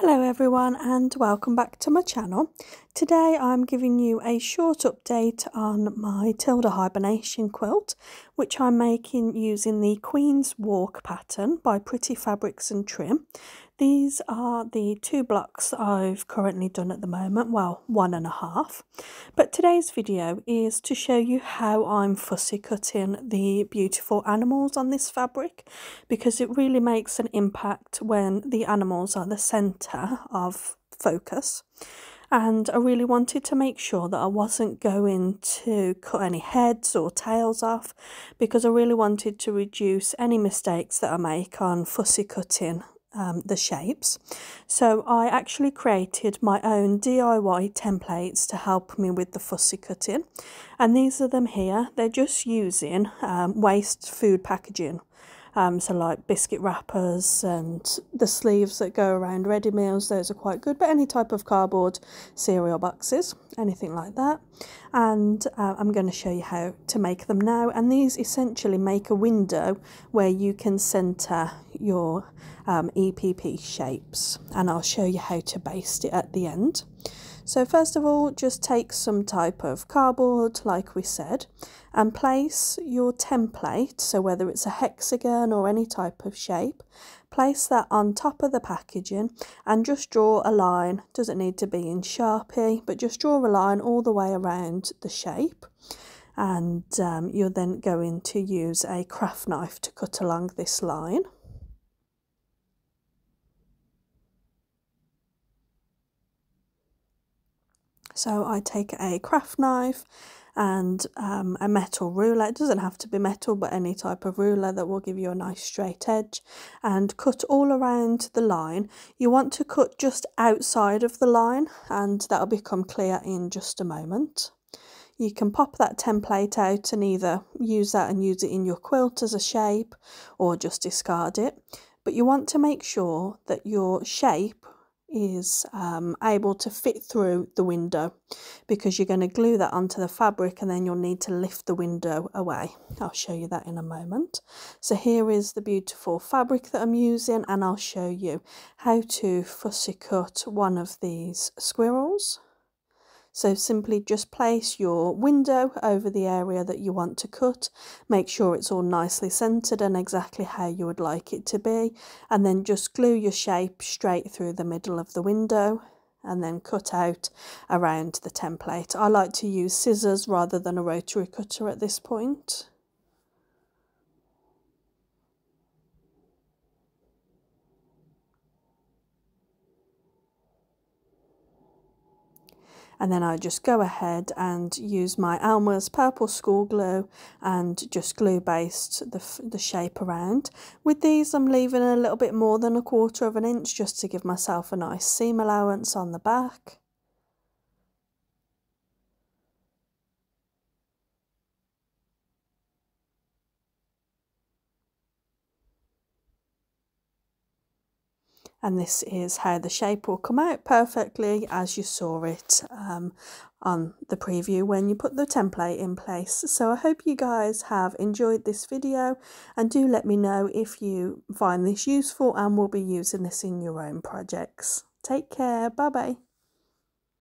Hello everyone and welcome back to my channel. Today I'm giving you a short update on my Tilda hibernation quilt, which I'm making using the Queen's Walk pattern by Pretty Fabrics and Trim. These are the 2 blocks I've currently done at the moment, well 1.5. But today's video is to show you how I'm fussy cutting the beautiful animals on this fabric, because it really makes an impact when the animals are the centre of focus. And I really wanted to make sure that I wasn't going to cut any heads or tails off, because I really wanted to reduce any mistakes that I make on fussy cutting the shapes. So I actually created my own DIY templates to help me with the fussy cutting, and these are them here. They're just using waste food packaging. So like biscuit wrappers and the sleeves that go around ready meals, those are quite good, but any type of cardboard cereal boxes, anything like that. And I'm going to show you how to make them now, and these essentially make a window where you can centre your EPP shapes, and I'll show you how to baste it at the end. So first of all, just take some type of cardboard, like we said, and place your template, so whether it's a hexagon or any type of shape, place that on top of the packaging and just draw a line. Doesn't need to be in Sharpie, but just draw a line all the way around the shape. And you're then going to use a craft knife to cut along this line. So I take a craft knife and a metal ruler. It doesn't have to be metal, but any type of ruler that will give you a nice straight edge, and cut all around the line. You want to cut just outside of the line, and that'll become clear in just a moment. You can pop that template out and either use that and use it in your quilt as a shape, or just discard it. But you want to make sure that your shape is able to fit through the window, because you're going to glue that onto the fabric and then you'll need to lift the window away. I'll show you that in a moment. So here is the beautiful fabric that I'm using, and I'll show you how to fussy cut one of these squirrels. So simply just place your window over the area that you want to cut, make sure it's all nicely centred and exactly how you would like it to be, and then just glue your shape straight through the middle of the window and then cut out around the template. I like to use scissors rather than a rotary cutter at this point. And then I just go ahead and use my Elmer's purple school glue and just glue baste the shape around. With these I'm leaving a little bit more than 1/4 of an inch just to give myself a nice seam allowance on the back. And this is how the shape will come out perfectly as you saw it on the preview when you put the template in place. So I hope you guys have enjoyed this video, and do let me know if you find this useful and will be using this in your own projects. Take care, bye bye.